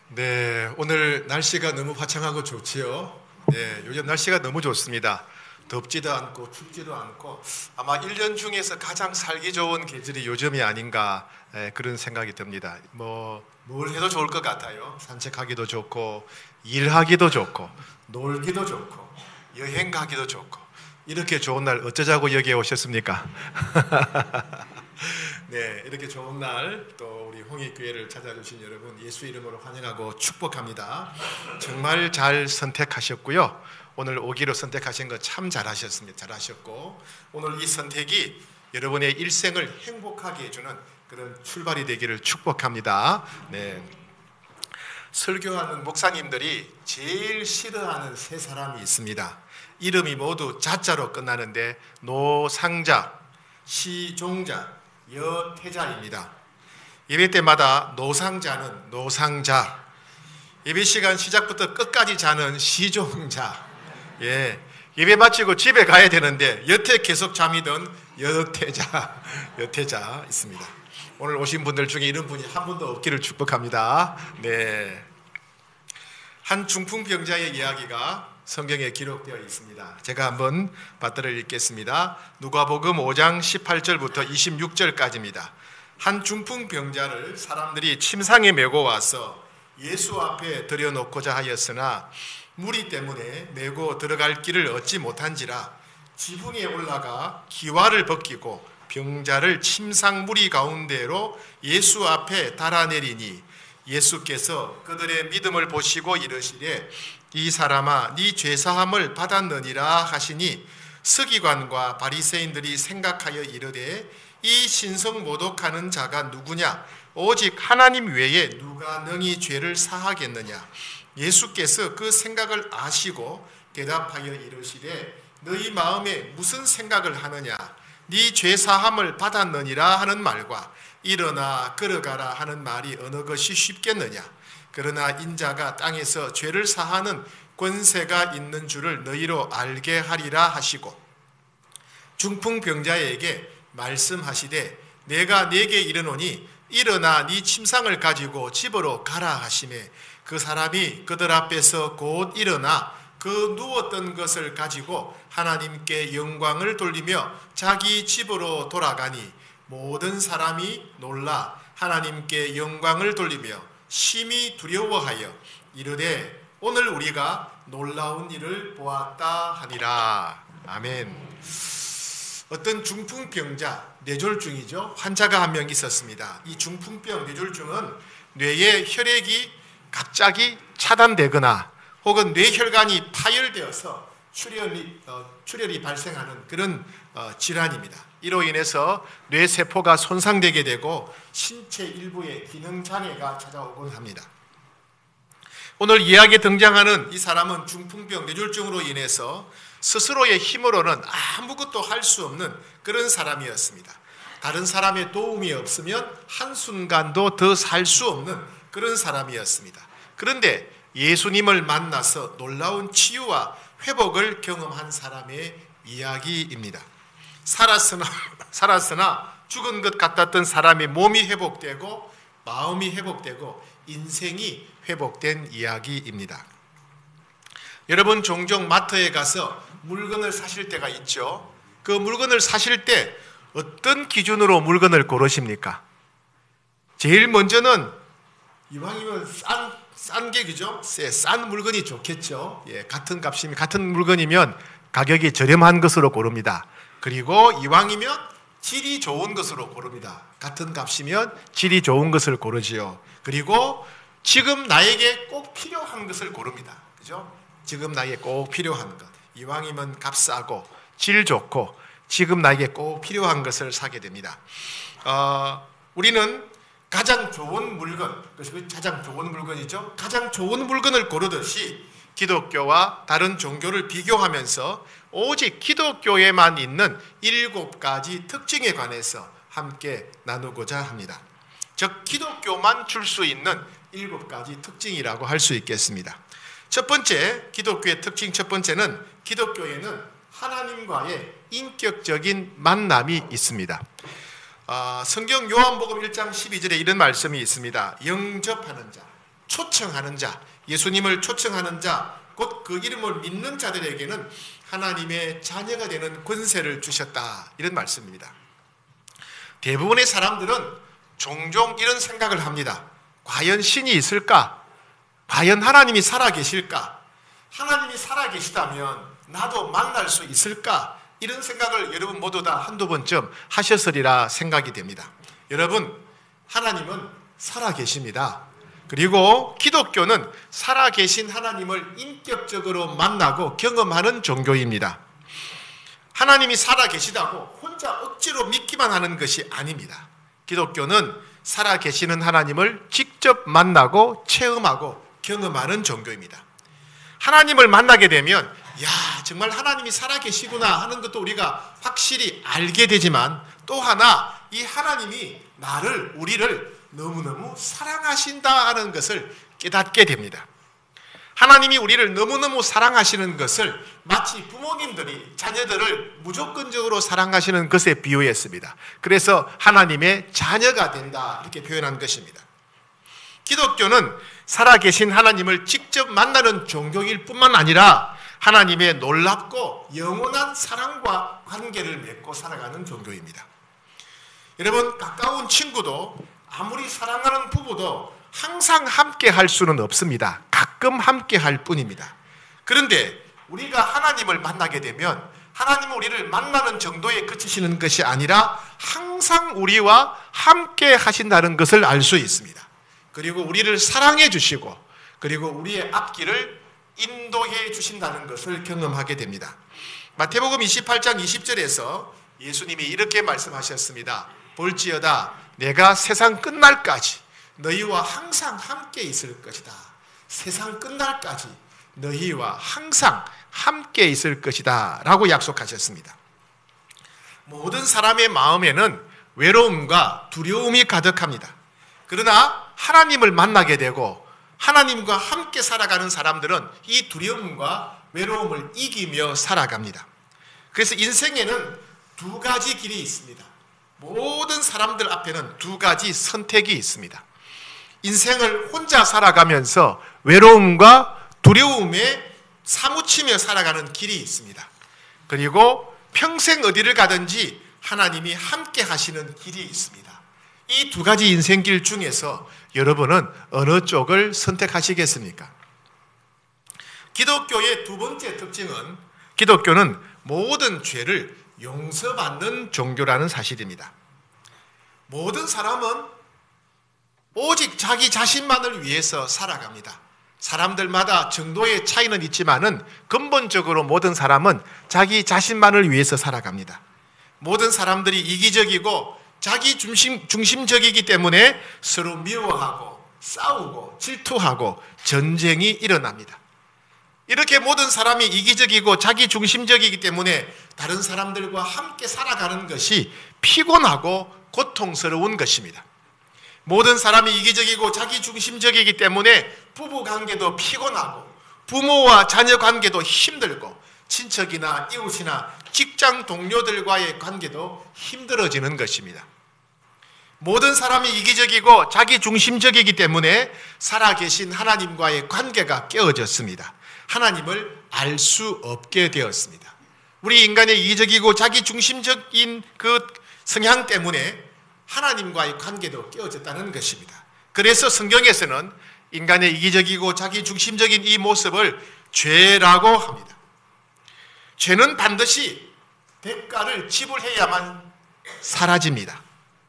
네, 오늘 날씨가 너무 화창하고 좋지요. 네, 요즘 날씨가 너무 좋습니다. 덥지도 않고 춥지도 않고 아마 1년 중에서 가장 살기 좋은 계절이 요즘이 아닌가 그런 생각이 듭니다. 뭘 해도 좋을 것 같아요. 산책하기도 좋고 일하기도 좋고 놀기도 좋고 여행 가기도 좋고 이렇게 좋은 날 어쩌자고 여기에 오셨습니까? 네, 이렇게 좋은 날 또 우리 홍익교회를 찾아주신 여러분 예수 이름으로 환영하고 축복합니다. 정말 잘 선택하셨고요. 오늘 오기로 선택하신 거 참 잘하셨습니다. 잘하셨고 오늘 이 선택이 여러분의 일생을 행복하게 해주는 그런 출발이 되기를 축복합니다. 네, 설교하는 목사님들이 제일 싫어하는 세 사람이 있습니다. 이름이 모두 자자로 끝나는데 노상자, 시종자, 여태자입니다. 예배 때마다 노상자는 노상자, 예배 시간 시작부터 끝까지 자는 시종자, 예배 마치고 집에 가야 되는데 여태 계속 잠이 든 여태자 있습니다. 오늘 오신 분들 중에 이런 분이 한 분도 없기를 축복합니다. 네, 한 중풍병자의 이야기가 성경에 기록되어 있습니다. 제가 한번 받들어 읽겠습니다. 누가복음 5장 18절부터 26절까지입니다. 한 중풍병자를 사람들이 침상에 메고 와서 예수 앞에 들여놓고자 하였으나 무리 때문에 메고 들어갈 길을 얻지 못한지라 지붕에 올라가 기와를 벗기고 병자를 침상 무리 가운데로 예수 앞에 달아내리니 예수께서 그들의 믿음을 보시고 이르시되 이 사람아 네 죄사함을 받았느니라 하시니 서기관과 바리새인들이 생각하여 이르되 이 신성 모독하는 자가 누구냐 오직 하나님 외에 누가 능히 죄를 사하겠느냐. 예수께서 그 생각을 아시고 대답하여 이르시되 너희 마음에 무슨 생각을 하느냐 네 죄사함을 받았느니라 하는 말과 일어나 걸어가라 하는 말이 어느 것이 쉽겠느냐. 그러나 인자가 땅에서 죄를 사하는 권세가 있는 줄을 너희로 알게 하리라 하시고 중풍병자에게 말씀하시되 내가 네게 이르노니 일어나 네 침상을 가지고 집으로 가라 하시매 그 사람이 그들 앞에서 곧 일어나 그 누웠던 것을 가지고 하나님께 영광을 돌리며 자기 집으로 돌아가니 모든 사람이 놀라 하나님께 영광을 돌리며 심히 두려워하여 이르되 오늘 우리가 놀라운 일을 보았다 하니라. 아멘. 어떤 중풍병자, 뇌졸중이죠. 환자가 한 명 있었습니다. 이 중풍병 뇌졸중은 뇌의 혈액이 갑자기 차단되거나 혹은 뇌혈관이 파열되어서 출혈이 발생하는 그런 질환입니다. 이로 인해서 뇌세포가 손상되게 되고 신체 일부에 기능장애가 찾아오곤 합니다. 오늘 이야기에 등장하는 이 사람은 중풍병 뇌졸중으로 인해서 스스로의 힘으로는 아무것도 할 수 없는 그런 사람이었습니다. 다른 사람의 도움이 없으면 한순간도 더 살 수 없는 그런 사람이었습니다. 그런데 예수님을 만나서 놀라운 치유와 회복을 경험한 사람의 이야기입니다. 살았으나 죽은 것 같았던 사람의 몸이 회복되고 마음이 회복되고 인생이 회복된 이야기입니다. 여러분 종종 마트에 가서 물건을 사실 때가 있죠. 그 물건을 사실 때 어떤 기준으로 물건을 고르십니까? 제일 먼저는 이왕이면 싼 게 그죠? 싼 물건이 좋겠죠. 같은 물건이면 가격이 저렴한 것으로 고릅니다. 그리고 이왕이면 질이 좋은 것으로 고릅니다. 같은 값이면 질이 좋은 것을 고르지요. 그리고 지금 나에게 꼭 필요한 것을 고릅니다. 그죠? 지금 나에게 꼭 필요한 것. 이왕이면 값싸고 질 좋고 지금 나에게 꼭 필요한 것을 사게 됩니다. 우리는 가장 좋은 물건, 그것이 가장 좋은 물건이죠. 가장 좋은 물건을 고르듯이 기독교와 다른 종교를 비교하면서 오직 기독교에만 있는 7가지 특징에 관해서 함께 나누고자 합니다. 즉 기독교만 줄 수 있는 7가지 특징이라고 할 수 있겠습니다. 첫 번째, 기독교의 특징 첫 번째는 기독교에는 하나님과의 인격적인 만남이 있습니다. 성경 요한복음 1장 12절에 이런 말씀이 있습니다. 영접하는 자, 초청하는 자, 예수님을 초청하는 자, 곧 그 이름을 믿는 자들에게는 하나님의 자녀가 되는 권세를 주셨다, 이런 말씀입니다. 대부분의 사람들은 종종 이런 생각을 합니다. 과연 신이 있을까? 과연 하나님이 살아계실까? 하나님이 살아계시다면 나도 만날 수 있을까? 이런 생각을 여러분 모두 다 한두 번쯤 하셨으리라 생각이 됩니다. 여러분, 하나님은 살아계십니다. 그리고 기독교는 살아계신 하나님을 인격적으로 만나고 경험하는 종교입니다. 하나님이 살아계시다고 혼자 억지로 믿기만 하는 것이 아닙니다. 기독교는 살아계시는 하나님을 직접 만나고 체험하고 경험하는 종교입니다. 하나님을 만나게 되면 야, 정말 하나님이 살아계시구나 하는 것도 우리가 확실히 알게 되지만, 또 하나 이 하나님이 우리를 너무너무 사랑하신다 하는 것을 깨닫게 됩니다. 하나님이 우리를 너무너무 사랑하시는 것을 마치 부모님들이 자녀들을 무조건적으로 사랑하시는 것에 비유했습니다. 그래서 하나님의 자녀가 된다, 이렇게 표현한 것입니다. 기독교는 살아계신 하나님을 직접 만나는 종교일 뿐만 아니라 하나님의 놀랍고 영원한 사랑과 관계를 맺고 살아가는 종교입니다. 여러분, 가까운 친구도 아무리 사랑하는 부부도 항상 함께 할 수는 없습니다. 가끔 함께 할 뿐입니다. 그런데 우리가 하나님을 만나게 되면 하나님은 우리를 만나는 정도에 그치시는 것이 아니라 항상 우리와 함께 하신다는 것을 알 수 있습니다. 그리고 우리를 사랑해 주시고, 그리고 우리의 앞길을 인도해 주신다는 것을 경험하게 됩니다. 마태복음 28장 20절에서 예수님이 이렇게 말씀하셨습니다. 볼지어다 내가 세상 끝날까지 너희와 항상 함께 있을 것이다. 세상 끝날까지 너희와 항상 함께 있을 것이다 라고 약속하셨습니다. 모든 사람의 마음에는 외로움과 두려움이 가득합니다. 그러나 하나님을 만나게 되고 하나님과 함께 살아가는 사람들은 이 두려움과 외로움을 이기며 살아갑니다. 그래서 인생에는 두 가지 길이 있습니다. 모든 사람들 앞에는 두 가지 선택이 있습니다. 인생을 혼자 살아가면서 외로움과 두려움에 사무치며 살아가는 길이 있습니다. 그리고 평생 어디를 가든지 하나님이 함께 하시는 길이 있습니다. 이 두 가지 인생길 중에서 여러분은 어느 쪽을 선택하시겠습니까? 기독교의 두 번째 특징은 기독교는 모든 죄를 용서받는 종교라는 사실입니다. 모든 사람은 오직 자기 자신만을 위해서 살아갑니다. 사람들마다 정도의 차이는 있지만은 근본적으로 모든 사람은 자기 자신만을 위해서 살아갑니다. 모든 사람들이 이기적이고 자기 중심적이기 때문에 서로 미워하고 싸우고 질투하고 전쟁이 일어납니다. 이렇게 모든 사람이 이기적이고 자기 중심적이기 때문에 다른 사람들과 함께 살아가는 것이 피곤하고 고통스러운 것입니다. 모든 사람이 이기적이고 자기 중심적이기 때문에 부부 관계도 피곤하고 부모와 자녀 관계도 힘들고 친척이나 이웃이나 직장 동료들과의 관계도 힘들어지는 것입니다. 모든 사람이 이기적이고 자기 중심적이기 때문에 살아계신 하나님과의 관계가 깨어졌습니다. 하나님을 알 수 없게 되었습니다. 우리 인간의 이기적이고 자기 중심적인 그 성향 때문에 하나님과의 관계도 깨어졌다는 것입니다. 그래서 성경에서는 인간의 이기적이고 자기 중심적인 이 모습을 죄라고 합니다. 죄는 반드시 대가를 지불해야만 사라집니다.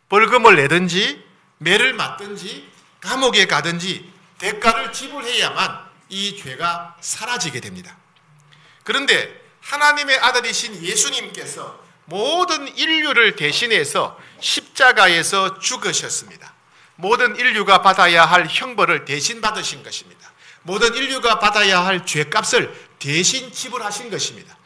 벌금을 내든지 매를 맞든지 감옥에 가든지 대가를 지불해야만 이 죄가 사라지게 됩니다. 그런데 하나님의 아들이신 예수님께서 모든 인류를 대신해서 십자가에서 죽으셨습니다. 모든 인류가 받아야 할 형벌을 대신 받으신 것입니다. 모든 인류가 받아야 할 죄값을 대신 지불하신 것입니다.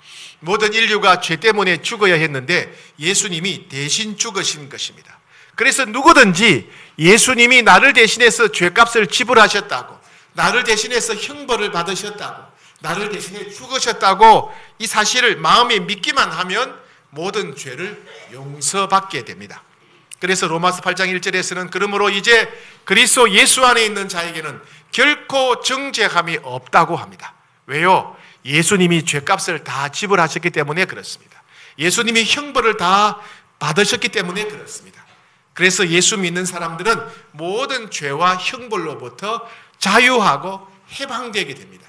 모든 인류가 죄 때문에 죽어야 했는데 예수님이 대신 죽으신 것입니다. 그래서 누구든지 예수님이 나를 대신해서 죄값을 지불하셨다고, 나를 대신해서 형벌을 받으셨다고, 나를 대신해 죽으셨다고 이 사실을 마음에 믿기만 하면 모든 죄를 용서받게 됩니다. 그래서 로마서 8장 1절에서는 그러므로 이제 그리스도 예수 안에 있는 자에게는 결코 정죄함이 없다고 합니다. 왜요? 예수님이 죄값을 다 지불하셨기 때문에 그렇습니다. 예수님이 형벌을 다 받으셨기 때문에 그렇습니다. 그래서 예수 믿는 사람들은 모든 죄와 형벌로부터 자유하고 해방되게 됩니다.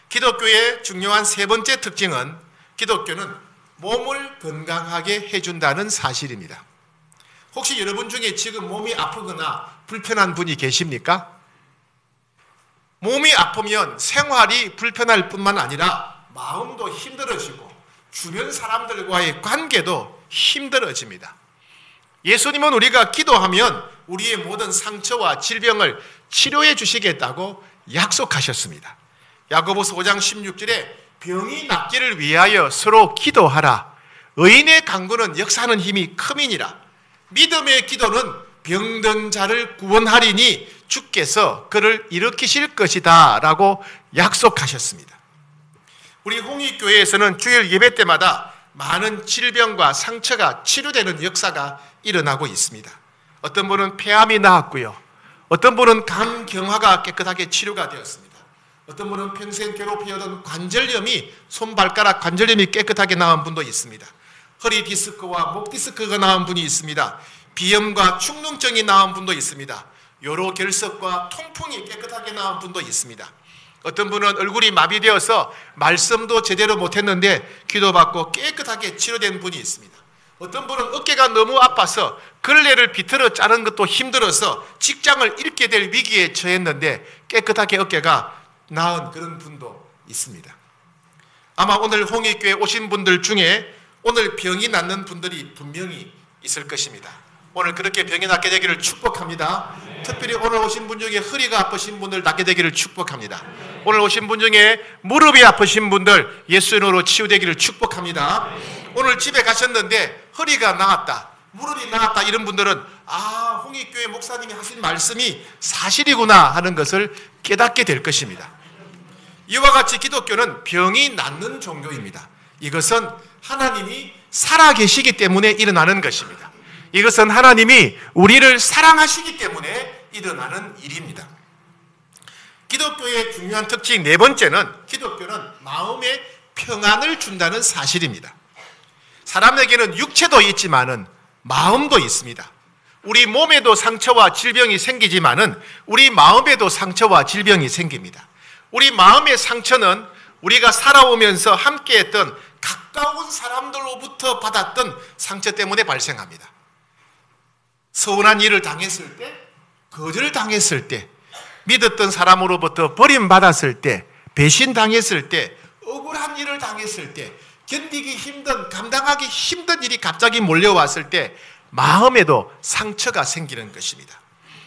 기독교의 중요한 세 번째 특징은 기독교는 몸을 건강하게 해준다는 사실입니다. 혹시 여러분 중에 지금 몸이 아프거나 불편한 분이 계십니까? 몸이 아프면 생활이 불편할 뿐만 아니라 마음도 힘들어지고 주변 사람들과의 관계도 힘들어집니다. 예수님은 우리가 기도하면 우리의 모든 상처와 질병을 치료해 주시겠다고 약속하셨습니다. 야고보서 5장 16절에 병이 낫기를 위하여 서로 기도하라. 의인의 간구는 역사하는 힘이 큼이니라. 믿음의 기도는 병든 자를 구원하리니 주께서 그를 일으키실 것이다 라고 약속하셨습니다. 우리 홍익교회에서는 주일 예배 때마다 많은 질병과 상처가 치료되는 역사가 일어나고 있습니다. 어떤 분은 폐암이 나았고요. 어떤 분은 간경화가 깨끗하게 치료가 되었습니다. 어떤 분은 평생 괴롭히던 관절염이 손발가락 관절염이 깨끗하게 나은 분도 있습니다. 허리 디스크와 목 디스크가 나은 분이 있습니다. 비염과 축농증이 나은 분도 있습니다. 요로 결석과 통풍이 깨끗하게 나은 분도 있습니다. 어떤 분은 얼굴이 마비되어서 말씀도 제대로 못했는데 기도받고 깨끗하게 치료된 분이 있습니다. 어떤 분은 어깨가 너무 아파서 걸레를 비틀어 짜는 것도 힘들어서 직장을 잃게 될 위기에 처했는데 깨끗하게 어깨가 나은 그런 분도 있습니다. 아마 오늘 홍익교회 오신 분들 중에 오늘 병이 낫는 분들이 분명히 있을 것입니다. 오늘 그렇게 병이 낫게 되기를 축복합니다. 특별히 오늘 오신 분 중에 허리가 아프신 분들 낫게 되기를 축복합니다. 오늘 오신 분 중에 무릎이 아프신 분들 예수 이름으로 치유되기를 축복합니다. 오늘 집에 가셨는데 허리가 나았다, 무릎이 나았다 이런 분들은 홍익교회 목사님이 하신 말씀이 사실이구나 하는 것을 깨닫게 될 것입니다. 이와 같이 기독교는 병이 낫는 종교입니다. 이것은 하나님이 살아계시기 때문에 일어나는 것입니다. 이것은 하나님이 우리를 사랑하시기 때문에 일어나는 일입니다. 기독교의 중요한 특징 네 번째는 기독교는 마음의 평안을 준다는 사실입니다. 사람에게는 육체도 있지만은 마음도 있습니다. 우리 몸에도 상처와 질병이 생기지만은 우리 마음에도 상처와 질병이 생깁니다. 우리 마음의 상처는 우리가 살아오면서 함께했던 가까운 사람들로부터 받았던 상처 때문에 발생합니다. 서운한 일을 당했을 때, 거절당했을 때, 믿었던 사람으로부터 버림받았을 때, 배신당했을 때, 억울한 일을 당했을 때, 견디기 힘든, 감당하기 힘든 일이 갑자기 몰려왔을 때 마음에도 상처가 생기는 것입니다.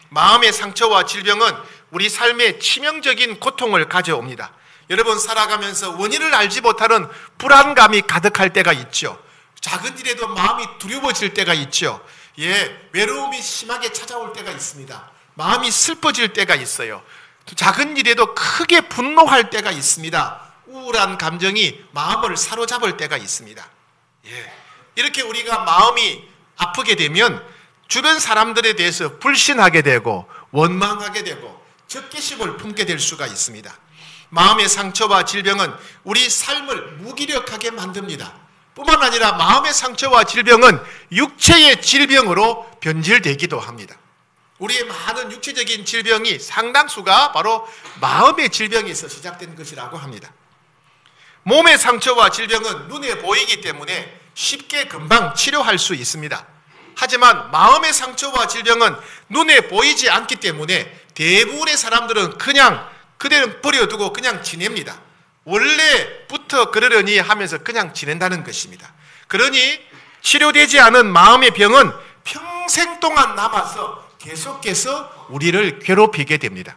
마음의 상처와 질병은 우리 삶에 치명적인 고통을 가져옵니다. 여러분 살아가면서 원인을 알지 못하는 불안감이 가득할 때가 있죠. 작은 일에도 마음이 두려워질 때가 있죠. 외로움이 심하게 찾아올 때가 있습니다. 마음이 슬퍼질 때가 있어요. 작은 일에도 크게 분노할 때가 있습니다. 우울한 감정이 마음을 사로잡을 때가 있습니다. 이렇게 우리가 마음이 아프게 되면 주변 사람들에 대해서 불신하게 되고 원망하게 되고 적개심을 품게 될 수가 있습니다. 마음의 상처와 질병은 우리 삶을 무기력하게 만듭니다. 뿐만 아니라 마음의 상처와 질병은 육체의 질병으로 변질되기도 합니다. 우리의 많은 육체적인 질병이 상당수가 바로 마음의 질병에서 시작된 것이라고 합니다. 몸의 상처와 질병은 눈에 보이기 때문에 쉽게 금방 치료할 수 있습니다. 하지만 마음의 상처와 질병은 눈에 보이지 않기 때문에 대부분의 사람들은 그냥 그대로 버려두고 그냥 지냅니다. 원래부터 그러려니 하면서 그냥 지낸다는 것입니다. 그러니 치료되지 않은 마음의 병은 평생 동안 남아서 계속해서 우리를 괴롭히게 됩니다.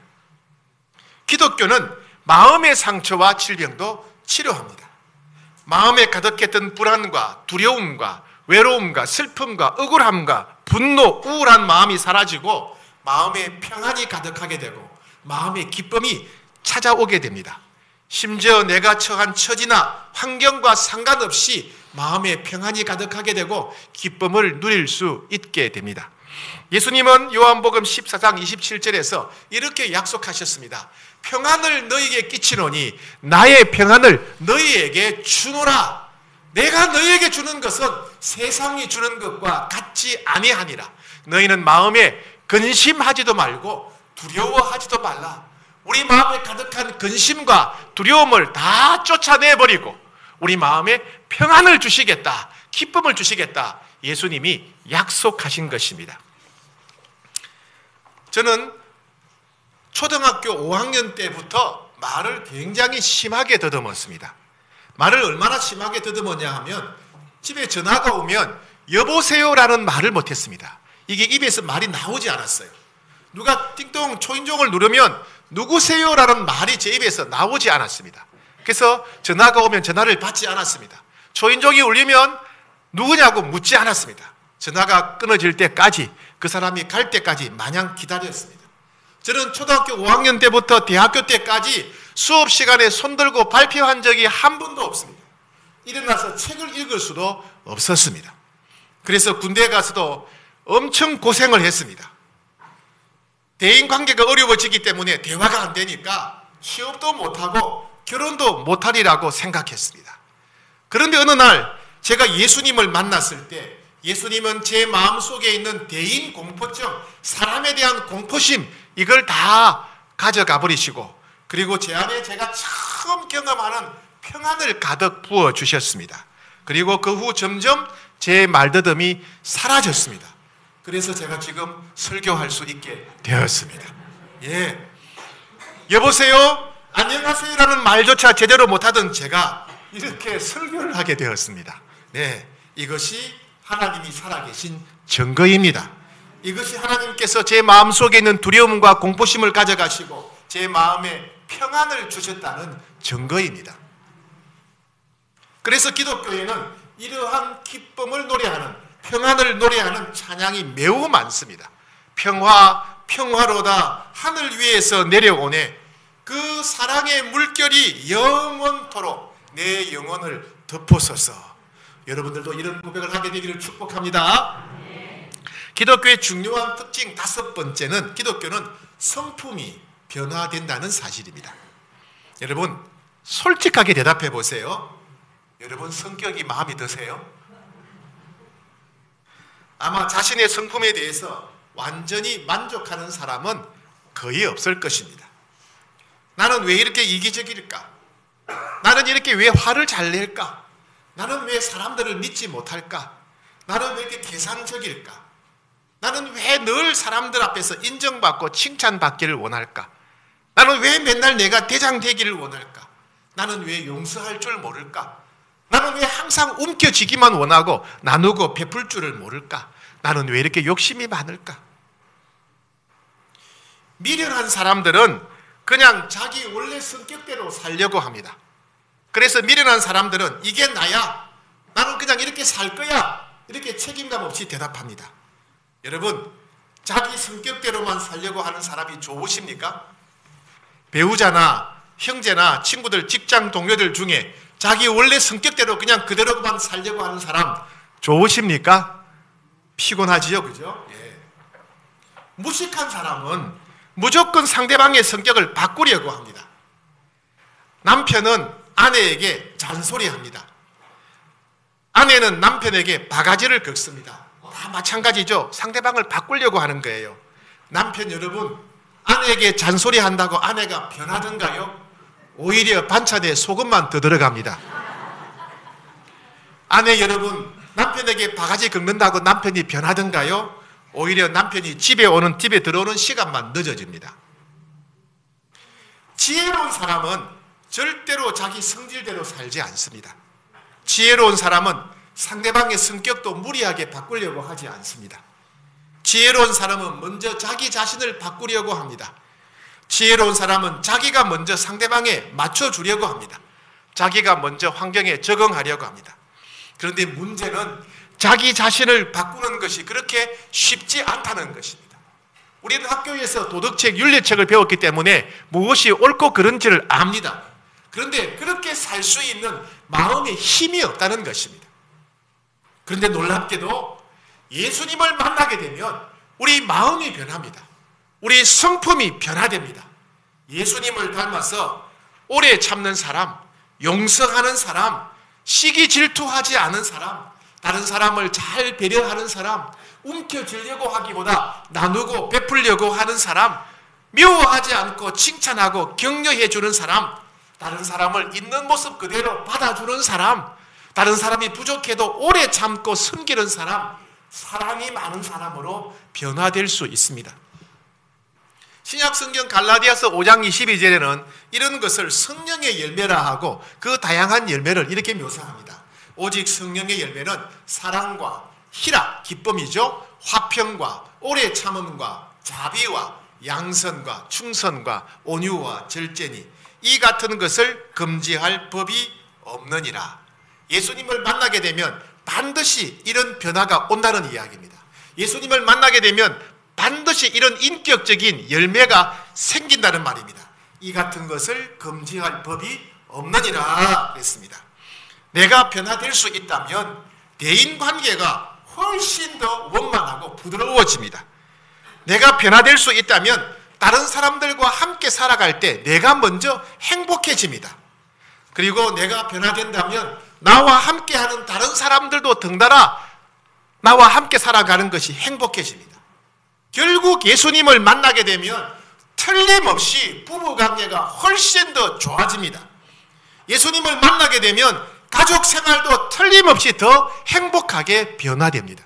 기독교는 마음의 상처와 질병도 치료합니다. 마음에 가득했던 불안과 두려움과 외로움과 슬픔과 억울함과 분노, 우울한 마음이 사라지고 마음에 평안이 가득하게 되고 마음의 기쁨이 찾아오게 됩니다. 심지어 내가 처한 처지나 환경과 상관없이 마음에 평안이 가득하게 되고 기쁨을 누릴 수 있게 됩니다. 예수님은 요한복음 14장 27절에서 이렇게 약속하셨습니다. 평안을 너희에게 끼치노니 나의 평안을 너희에게 주노라. 내가 너희에게 주는 것은 세상이 주는 것과 같지 아니하니라. 너희는 마음에 근심하지도 말고 두려워하지도 말라. 우리 마음에 가득한 근심과 두려움을 다 쫓아내버리고 우리 마음에 평안을 주시겠다, 기쁨을 주시겠다, 예수님이 약속하신 것입니다. 저는 초등학교 5학년 때부터 말을 굉장히 심하게 더듬었습니다. 말을 얼마나 심하게 더듬었냐 하면 집에 전화가 오면 여보세요라는 말을 못했습니다. 이게 입에서 말이 나오지 않았어요. 누가 띵동 초인종을 누르면 누구세요라는 말이 제 입에서 나오지 않았습니다. 그래서 전화가 오면 전화를 받지 않았습니다. 초인종이 울리면 누구냐고 묻지 않았습니다. 전화가 끊어질 때까지, 그 사람이 갈 때까지 마냥 기다렸습니다. 저는 초등학교 5학년 때부터 대학교 때까지 수업 시간에 손들고 발표한 적이 한 번도 없습니다. 일어나서 책을 읽을 수도 없었습니다. 그래서 군대에 가서도 엄청 고생을 했습니다. 대인관계가 어려워지기 때문에 대화가 안 되니까 취업도 못하고 결혼도 못하리라고 생각했습니다. 그런데 어느 날 제가 예수님을 만났을 때 예수님은 제 마음속에 있는 대인 공포증, 사람에 대한 공포심, 이걸 다 가져가 버리시고 그리고 제 안에 제가 처음 경험하는 평안을 가득 부어주셨습니다. 그리고 그 후 점점 제 말더듬이 사라졌습니다. 그래서 제가 지금 설교할 수 있게 되었습니다. 예. 여보세요? 안녕하세요라는 말조차 제대로 못하던 제가 이렇게 설교를 하게 되었습니다. 네. 이것이 하나님이 살아계신 증거입니다. 이것이 하나님께서 제 마음속에 있는 두려움과 공포심을 가져가시고 제 마음에 평안을 주셨다는 증거입니다. 그래서 기독교에는 이러한 기쁨을 노래하는, 평안을 노래하는 찬양이 매우 많습니다. 평화, 평화로다 하늘 위에서 내려오네. 그 사랑의 물결이 영원토록 내 영혼을 덮어서서. 여러분들도 이런 고백을 하게 되기를 축복합니다. 기독교의 중요한 특징 5번째는 기독교는 성품이 변화된다는 사실입니다. 여러분 솔직하게 대답해 보세요. 여러분 성격이 마음에 드세요? 아마 자신의 성품에 대해서 완전히 만족하는 사람은 거의 없을 것입니다. 나는 왜 이렇게 이기적일까? 나는 이렇게 왜 화를 잘 낼까? 나는 왜 사람들을 믿지 못할까? 나는 왜 이렇게 계산적일까? 나는 왜 늘 사람들 앞에서 인정받고 칭찬받기를 원할까? 나는 왜 맨날 내가 대장 되기를 원할까? 나는 왜 용서할 줄 모를까? 나는 왜 항상 움켜쥐기만 원하고 나누고 베풀 줄을 모를까? 나는 왜 이렇게 욕심이 많을까? 미련한 사람들은 그냥 자기 원래 성격대로 살려고 합니다. 그래서 미련한 사람들은 이게 나야, 나는 그냥 이렇게 살 거야, 이렇게 책임감 없이 대답합니다. 여러분 자기 성격대로만 살려고 하는 사람이 좋으십니까? 배우자나 형제나 친구들, 직장 동료들 중에 자기 원래 성격대로 그냥 그대로만 살려고 하는 사람 좋으십니까? 피곤하지요, 그죠? 예. 무식한 사람은 무조건 상대방의 성격을 바꾸려고 합니다. 남편은 아내에게 잔소리합니다. 아내는 남편에게 바가지를 긁습니다. 다 마찬가지죠. 상대방을 바꾸려고 하는 거예요. 남편 여러분, 아내에게 잔소리한다고 아내가 변하던가요? 오히려 반찬에 소금만 더 들어갑니다. 아내 여러분, 남편에게 바가지 긁는다고 남편이 변하던가요? 오히려 남편이 집에 들어오는 시간만 늦어집니다. 지혜로운 사람은 절대로 자기 성질대로 살지 않습니다. 지혜로운 사람은 상대방의 성격도 무리하게 바꾸려고 하지 않습니다. 지혜로운 사람은 먼저 자기 자신을 바꾸려고 합니다. 지혜로운 사람은 자기가 먼저 상대방에 맞춰주려고 합니다. 자기가 먼저 환경에 적응하려고 합니다. 그런데 문제는 자기 자신을 바꾸는 것이 그렇게 쉽지 않다는 것입니다. 우리는 학교에서 도덕책, 윤리책을 배웠기 때문에 무엇이 옳고 그른지를 압니다. 그런데 그렇게 살 수 있는 마음의 힘이 없다는 것입니다. 그런데 놀랍게도 예수님을 만나게 되면 우리 마음이 변합니다. 우리 성품이 변화됩니다. 예수님을 닮아서 오래 참는 사람, 용서하는 사람, 시기 질투하지 않은 사람, 다른 사람을 잘 배려하는 사람, 움켜쥐려고 하기보다 나누고 베풀려고 하는 사람, 미워하지 않고 칭찬하고 격려해 주는 사람, 다른 사람을 있는 모습 그대로 받아주는 사람, 다른 사람이 부족해도 오래 참고 섬기는 사람, 사랑이 많은 사람으로 변화될 수 있습니다. 신약 성경 갈라디아서 5장 22절에는 이런 것을 성령의 열매라 하고 그 다양한 열매를 이렇게 묘사합니다. 오직 성령의 열매는 사랑과 희락, 기쁨이죠. 화평과 오래 참음과 자비와 양선과 충선과 온유와 절제니 이 같은 것을 금지할 법이 없느니라. 예수님을 만나게 되면 반드시 이런 변화가 온다는 이야기입니다. 예수님을 만나게 되면 반드시 이런 인격적인 열매가 생긴다는 말입니다. 이 같은 것을 금지할 법이 없느니라 그랬습니다. 내가 변화될 수 있다면 대인관계가 훨씬 더 원만하고 부드러워집니다. 내가 변화될 수 있다면 다른 사람들과 함께 살아갈 때 내가 먼저 행복해집니다. 그리고 내가 변화된다면 나와 함께하는 다른 사람들도 덩달아 나와 함께 살아가는 것이 행복해집니다. 결국 예수님을 만나게 되면 틀림없이 부부관계가 훨씬 더 좋아집니다. 예수님을 만나게 되면 가족 생활도 틀림없이 더 행복하게 변화됩니다.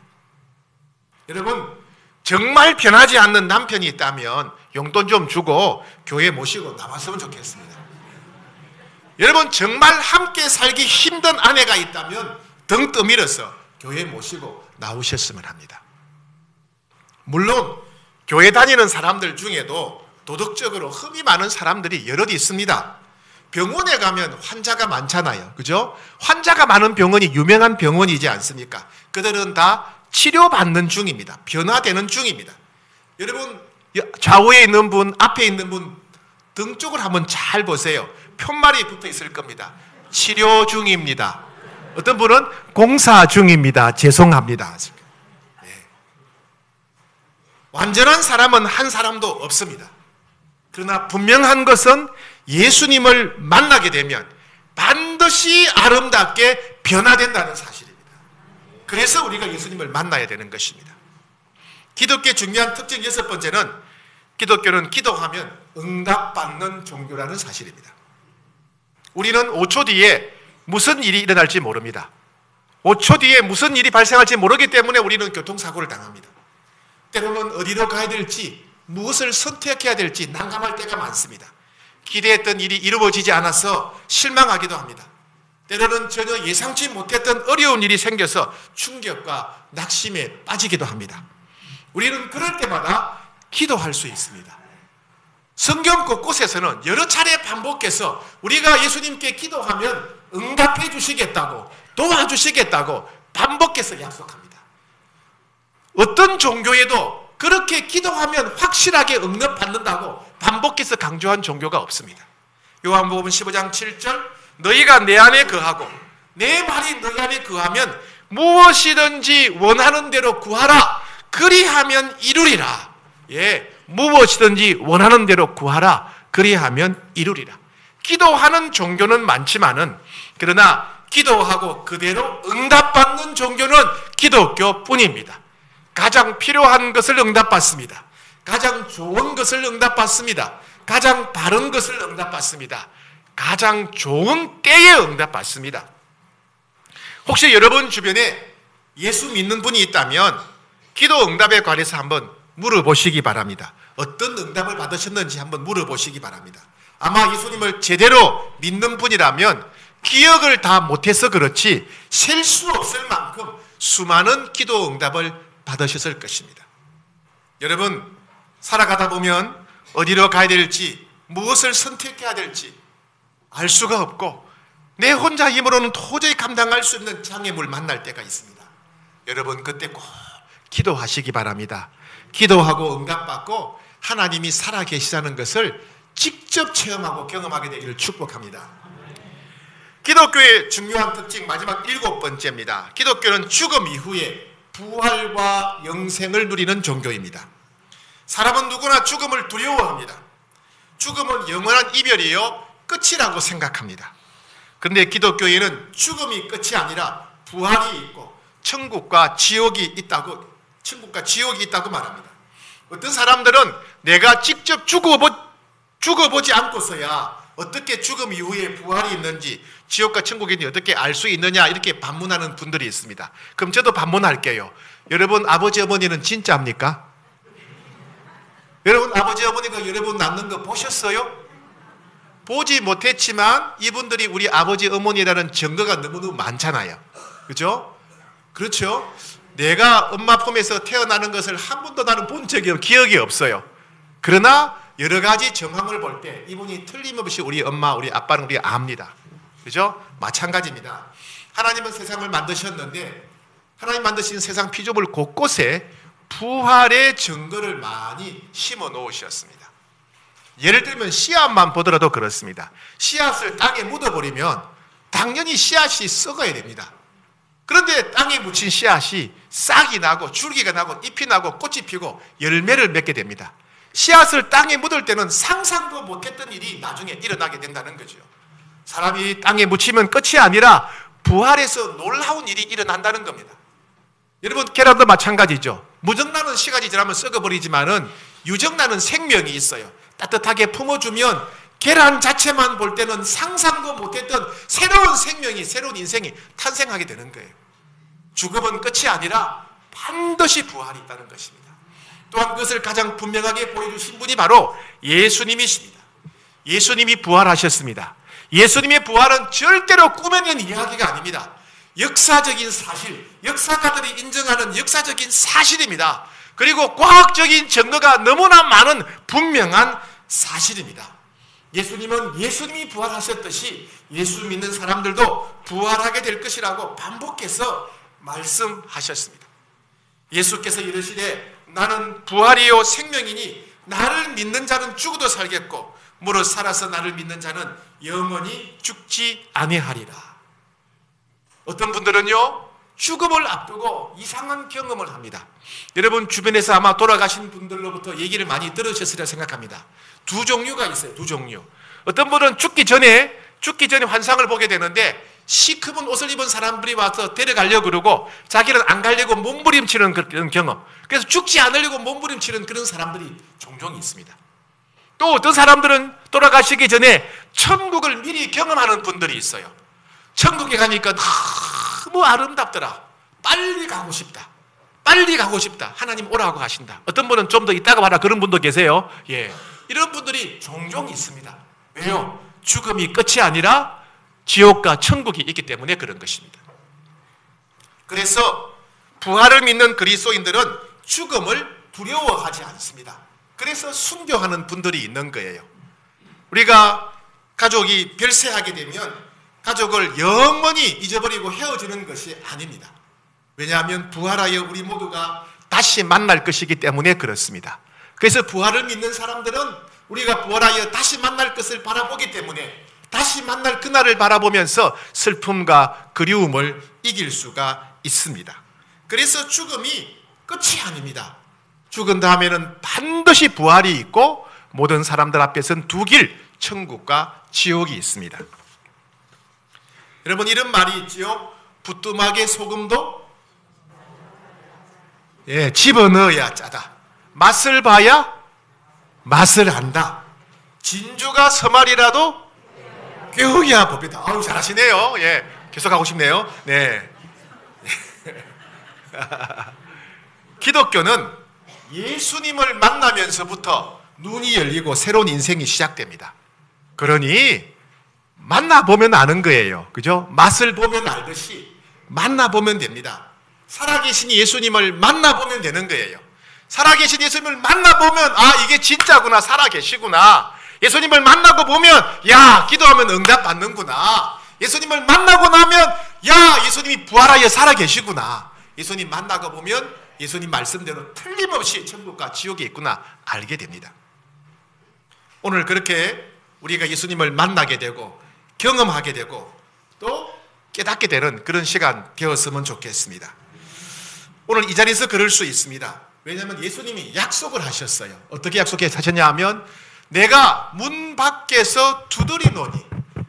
여러분, 정말 변하지 않는 남편이 있다면 용돈 좀 주고 교회 모시고 나왔으면 좋겠습니다. 여러분, 정말 함께 살기 힘든 아내가 있다면 등 떠밀어서 교회 모시고 나오셨으면 합니다. 물론 교회 다니는 사람들 중에도 도덕적으로 흠이 많은 사람들이 여럿 있습니다. 병원에 가면 환자가 많잖아요. 그죠? 환자가 많은 병원이 유명한 병원이지 않습니까? 그들은 다 치료받는 중입니다. 변화되는 중입니다. 여러분, 좌우에 있는 분, 앞에 있는 분 등 쪽을 한번 잘 보세요. 편말이 붙어 있을 겁니다. 치료 중입니다. 어떤 분은 공사 중입니다. 죄송합니다. 네. 완전한 사람은 한 사람도 없습니다. 그러나 분명한 것은 예수님을 만나게 되면 반드시 아름답게 변화된다는 사실입니다. 그래서 우리가 예수님을 만나야 되는 것입니다. 기독교의 중요한 특징 6번째는 기독교는 기도하면 응답받는 종교라는 사실입니다. 우리는 5초 뒤에 무슨 일이 일어날지 모릅니다. 5초 뒤에 무슨 일이 발생할지 모르기 때문에 우리는 교통사고를 당합니다. 때로는 어디로 가야 될지, 무엇을 선택해야 될지 난감할 때가 많습니다. 기대했던 일이 이루어지지 않아서 실망하기도 합니다. 때로는 전혀 예상치 못했던 어려운 일이 생겨서 충격과 낙심에 빠지기도 합니다. 우리는 그럴 때마다 기도할 수 있습니다. 성경 곳곳에서는 여러 차례 반복해서 우리가 예수님께 기도하면 응답해 주시겠다고, 도와주시겠다고 반복해서 약속합니다. 어떤 종교에도 그렇게 기도하면 확실하게 응답받는다고 반복해서 강조한 종교가 없습니다. 요한복음 15장 7절, 너희가 내 안에 거하고 내 말이 너희 안에 거하면 무엇이든지 원하는 대로 구하라. 그리하면 이루리라. 예, 무엇이든지 원하는 대로 구하라. 그리하면 이루리라. 기도하는 종교는 많지만은, 그러나 기도하고 그대로 응답받는 종교는 기독교뿐입니다. 가장 필요한 것을 응답받습니다. 가장 좋은 것을 응답받습니다. 가장 바른 것을 응답받습니다. 가장 좋은 때에 응답받습니다. 혹시 여러분 주변에 예수 믿는 분이 있다면 기도 응답에 관해서 한번 물어보시기 바랍니다. 어떤 응답을 받으셨는지 한번 물어보시기 바랍니다. 아마 예수님을 제대로 믿는 분이라면 기억을 다 못해서 그렇지 셀 수 없을 만큼 수많은 기도 응답을 받으셨을 것입니다. 여러분, 살아가다 보면 어디로 가야 될지, 무엇을 선택해야 될지 알 수가 없고 내 혼자 힘으로는 도저히 감당할 수 없는 장애물 만날 때가 있습니다. 여러분, 그때 꼭 기도하시기 바랍니다. 기도하고 응답받고 하나님이 살아계시다는 것을 직접 체험하고 경험하게 되기를 축복합니다. 기독교의 중요한 특징 마지막 7번째입니다. 기독교는 죽음 이후에 부활과 영생을 누리는 종교입니다. 사람은 누구나 죽음을 두려워합니다. 죽음은 영원한 이별이요 끝이라고 생각합니다. 그런데 기독교에는 죽음이 끝이 아니라 부활이 있고 천국과 지옥이 있다고 말합니다. 어떤 사람들은 내가 직접 죽어보지 않고서야 어떻게 죽음 이후에 부활이 있는지 지옥과 천국이 있는지 어떻게 알 수 있느냐 이렇게 반문하는 분들이 있습니다. 그럼 저도 반문할게요. 여러분 아버지 어머니는 진짜입니까? 여러분 아버지 어머니가 여러분 낳는 거 보셨어요? 보지 못했지만 이분들이 우리 아버지 어머니라는 증거가 너무너무 많잖아요. 그렇죠? 그렇죠? 내가 엄마 품에서 태어나는 것을 한 번도 나는 본 적이 기억이 없어요. 그러나 여러 가지 정황을 볼 때 이분이 틀림없이 우리 엄마, 우리 아빠는 우리가 압니다. 그죠? 마찬가지입니다. 하나님은 세상을 만드셨는데 하나님 만드신 세상 피조물 곳곳에 부활의 증거를 많이 심어 놓으셨습니다. 예를 들면 씨앗만 보더라도 그렇습니다. 씨앗을 땅에 묻어버리면 당연히 씨앗이 썩어야 됩니다. 그런데 땅에 묻힌 씨앗이 싹이 나고 줄기가 나고 잎이 나고 꽃이 피고 열매를 맺게 됩니다. 씨앗을 땅에 묻을 때는 상상도 못했던 일이 나중에 일어나게 된다는 거죠. 사람이 땅에 묻히면 끝이 아니라 부활해서 놀라운 일이 일어난다는 겁니다. 여러분 계란도 마찬가지죠. 무정나는 시간이 지나면 썩어버리지만은 유정나는 생명이 있어요. 따뜻하게 품어주면 계란 자체만 볼 때는 상상도 못했던 새로운 생명이, 새로운 인생이 탄생하게 되는 거예요. 죽음은 끝이 아니라 반드시 부활이 있다는 것입니다. 또한 그것을 가장 분명하게 보여주신 분이 바로 예수님이십니다. 예수님이 부활하셨습니다. 예수님의 부활은 절대로 꾸며낸 이야기가 아닙니다. 역사적인 사실, 역사가들이 인정하는 역사적인 사실입니다. 그리고 과학적인 증거가 너무나 많은 분명한 사실입니다. 예수님은 예수님이 부활하셨듯이 예수 믿는 사람들도 부활하게 될 것이라고 반복해서 말씀하셨습니다. 예수께서 이르시되 나는 부활이요 생명이니 나를 믿는 자는 죽어도 살겠고 무릇 살아서 나를 믿는 자는 영원히 죽지 아니하리라. 어떤 분들은요 죽음을 앞두고 이상한 경험을 합니다. 여러분 주변에서 아마 돌아가신 분들로부터 얘기를 많이 들으셨으리라 생각합니다. 두 종류가 있어요. 두 종류. 어떤 분은 죽기 전에 환상을 보게 되는데 시커먼 옷을 입은 사람들이 와서 데려가려고 그러고 자기는 안 가려고 몸부림치는 그런 경험. 그래서 죽지 않으려고 몸부림치는 그런 사람들이 종종 있습니다. 또 어떤 사람들은 돌아가시기 전에 천국을 미리 경험하는 분들이 있어요. 천국에 가니까 너무 아름답더라. 빨리 가고 싶다. 빨리 가고 싶다. 하나님 오라고 하신다. 어떤 분은 좀 더 있다가 봐라. 그런 분도 계세요. 예, 이런 분들이 종종 있습니다. 왜요? 죽음이 끝이 아니라 지옥과 천국이 있기 때문에 그런 것입니다. 그래서 부활을 믿는 그리스도인들은 죽음을 두려워하지 않습니다. 그래서 순교하는 분들이 있는 거예요. 우리가 가족이 별세하게 되면 가족을 영원히 잊어버리고 헤어지는 것이 아닙니다. 왜냐하면 부활하여 우리 모두가 다시 만날 것이기 때문에 그렇습니다. 그래서 부활을 믿는 사람들은 우리가 부활하여 다시 만날 것을 바라보기 때문에 다시 만날 그날을 바라보면서 슬픔과 그리움을 이길 수가 있습니다. 그래서 죽음이 끝이 아닙니다. 죽은 다음에는 반드시 부활이 있고 모든 사람들 앞에서는 두 길, 천국과 지옥이 있습니다. 여러분 이런 말이 있지요. 부뚜막에 소금도 집어넣어야 짜다. 맛을 봐야 맛을 안다. 진주가 서말이라도 꾀어야 법이다. 아유 잘하시네요. 예, 계속 하고 싶네요. 네. 기독교는 예수님을 만나면서부터 눈이 열리고 새로운 인생이 시작됩니다. 그러니 만나보면 아는 거예요. 그죠? 맛을 보면 알듯이 만나보면 됩니다. 살아계신 예수님을 만나보면 되는 거예요. 살아계신 예수님을 만나보면 아 이게 진짜구나. 살아계시구나. 예수님을 만나고 보면 야 기도하면 응답 받는구나. 예수님을 만나고 나면 야 예수님이 부활하여 살아계시구나. 예수님 만나고 보면 예수님 말씀대로 틀림없이 천국과 지옥이 있구나 알게 됩니다. 오늘 그렇게 우리가 예수님을 만나게 되고 경험하게 되고 또 깨닫게 되는 그런 시간 되었으면 좋겠습니다. 오늘 이 자리에서 그럴 수 있습니다. 왜냐하면 예수님이 약속을 하셨어요. 어떻게 하셨냐 하면 내가 문 밖에서 두드리노니,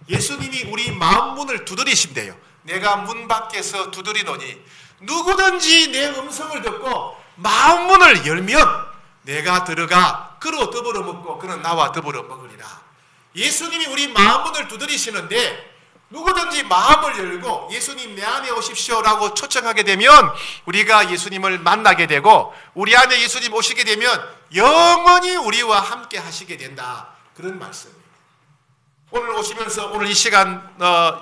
예수님이 우리 마음 문을 두드리신대요. 내가 문 밖에서 두드리노니 누구든지 내 음성을 듣고 마음 문을 열면 내가 들어가 그로 더불어 먹고 그는 나와 더불어 먹으리라. 예수님이 우리 마음 문을 두드리시는데 누구든지 마음을 열고 예수님 내 안에 오십시오라고 초청하게 되면 우리가 예수님을 만나게 되고 우리 안에 예수님 오시게 되면 영원히 우리와 함께 하시게 된다. 그런 말씀입니다. 오늘 오시면서 오늘 이 시간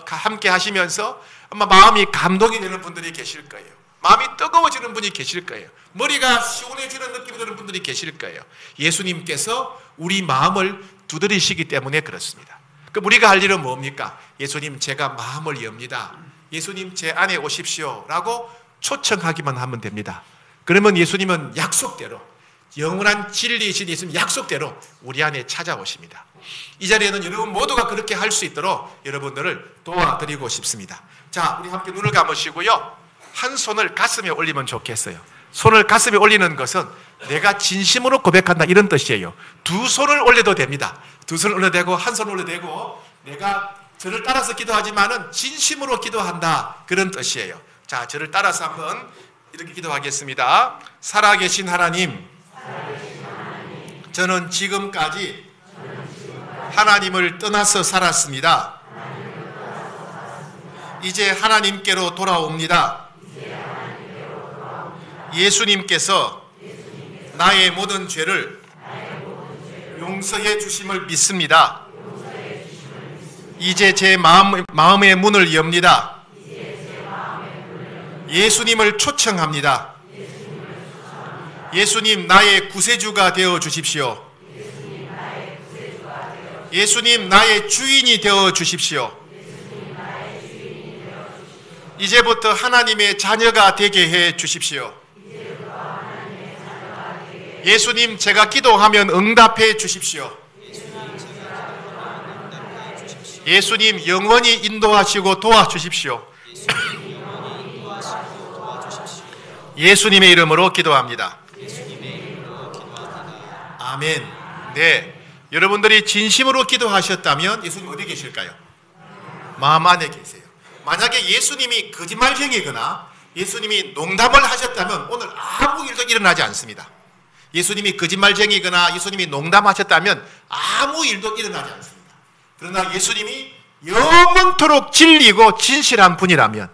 함께 하시면서 아마 마음이 감동이 되는 분들이 계실 거예요. 마음이 뜨거워지는 분이 계실 거예요. 머리가 시원해지는 느낌이 드는 분들이 계실 거예요. 예수님께서 우리 마음을 두드리시기 때문에 그렇습니다. 그럼 우리가 할 일은 뭡니까? 예수님 제가 마음을 엽니다. 예수님 제 안에 오십시오 라고 초청하기만 하면 됩니다. 그러면 예수님은 약속대로 영원한 진리이신 예수님 약속대로 우리 안에 찾아오십니다. 이 자리에는 여러분 모두가 그렇게 할 수 있도록 여러분들을 도와드리고 싶습니다. 자, 우리 함께 눈을 감으시고요. 한 손을 가슴에 올리면 좋겠어요. 손을 가슴에 올리는 것은 내가 진심으로 고백한다 이런 뜻이에요. 두 손을 올려도 됩니다. 두 손을 올려도 되고 한 손을 올려도 되고 내가 저를 따라서 기도하지만은 진심으로 기도한다 그런 뜻이에요. 자, 저를 따라서 한번 이렇게 기도하겠습니다. 살아계신 하나님, 저는 지금까지 하나님을 떠나서 살았습니다. 이제 하나님께로 돌아옵니다. 예수님께서 나의 모든 죄를 용서해 주심을 믿습니다. 이제 제 마음의 문을 엽니다. 예수님을 초청합니다. 예수님 나의 구세주가 되어 주십시오. 예수님 나의 주인이 되어 주십시오. 이제부터 하나님의 자녀가 되게 해 주십시오. 예수님 제가 기도하면 응답해 주십시오. 예수님 영원히 인도하시고 도와주십시오. 예수님의 이름으로 기도합니다. 아멘. 네, 여러분들이 진심으로 기도하셨다면 예수님 어디 계실까요? 마음 안에 계세요. 만약에 예수님이 거짓말쟁이거나 예수님이 농담을 하셨다면 오늘 아무 일도 일어나지 않습니다. 예수님이 거짓말쟁이거나 예수님이 농담하셨다면 아무 일도 일어나지 않습니다. 그러나 예수님이 영원토록 진리고 진실한 분이라면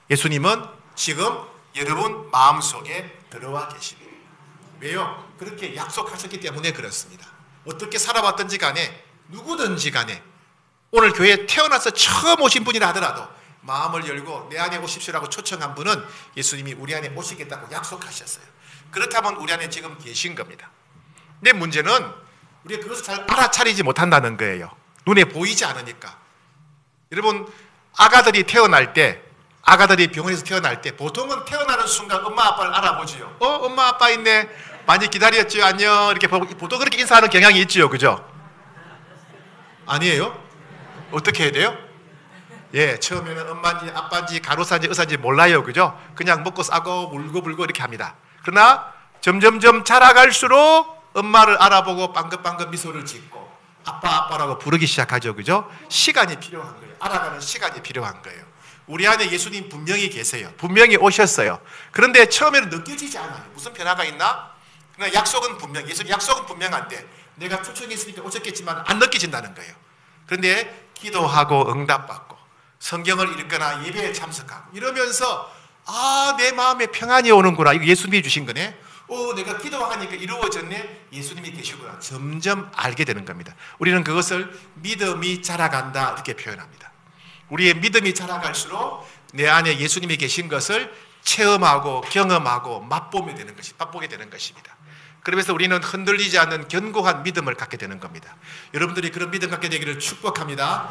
예수님은 지금 여러분 마음속에 들어와 계십니다. 왜요? 그렇게 약속하셨기 때문에 그렇습니다. 어떻게 살아왔든지 간에 누구든지 간에 오늘 교회에 태어나서 처음 오신 분이라 하더라도 마음을 열고 내 안에 오십시오라고 초청한 분은 예수님이 우리 안에 오시겠다고 약속하셨어요. 그렇다면 우리 안에 지금 계신 겁니다. 근데 문제는 우리가 그것을 잘 알아차리지 못한다는 거예요. 눈에 보이지 않으니까. 여러분 아가들이 태어날 때 아가들이 병원에서 태어날 때 보통은 태어나는 순간 엄마 아빠를 알아보지요. 엄마 아빠 있네. 많이 기다렸죠. 안녕. 이렇게 보통 그렇게 인사하는 경향이 있지요. 그죠? 아니에요? 어떻게 해야 돼요? 예, 처음에는 엄마인지 아빠인지 간호사인지 의사인지 몰라요. 그죠? 그냥 먹고 싸고 울고 불고 이렇게 합니다. 그러나 점점점 자라갈수록 엄마를 알아보고 빵긋빵긋 미소를 짓고 아빠라고 부르기 시작하죠. 그죠? 시간이 필요한 거예요. 알아가는 시간이 필요한 거예요. 우리 안에 예수님 분명히 계세요. 분명히 오셨어요. 그런데 처음에는 느껴지지 않아요. 무슨 변화가 있나? 그러나 약속은 예수님 약속은 분명한데 내가 초청했으니까 오셨겠지만 안 느껴진다는 거예요. 그런데 기도하고 응답받고 성경을 읽거나 예배에 참석하고 이러면서 내 마음에 평안이 오는구나. 이거 예수님이 주신 거네. 내가 기도하니까 이루어졌네. 예수님이 계시구나. 점점 알게 되는 겁니다. 우리는 그것을 믿음이 자라간다 이렇게 표현합니다. 우리의 믿음이 자라갈수록 내 안에 예수님이 계신 것을 체험하고 경험하고 맛보게 되는 것입니다. 그러면서 우리는 흔들리지 않는 견고한 믿음을 갖게 되는 겁니다. 여러분들이 그런 믿음 갖게 되기를 축복합니다.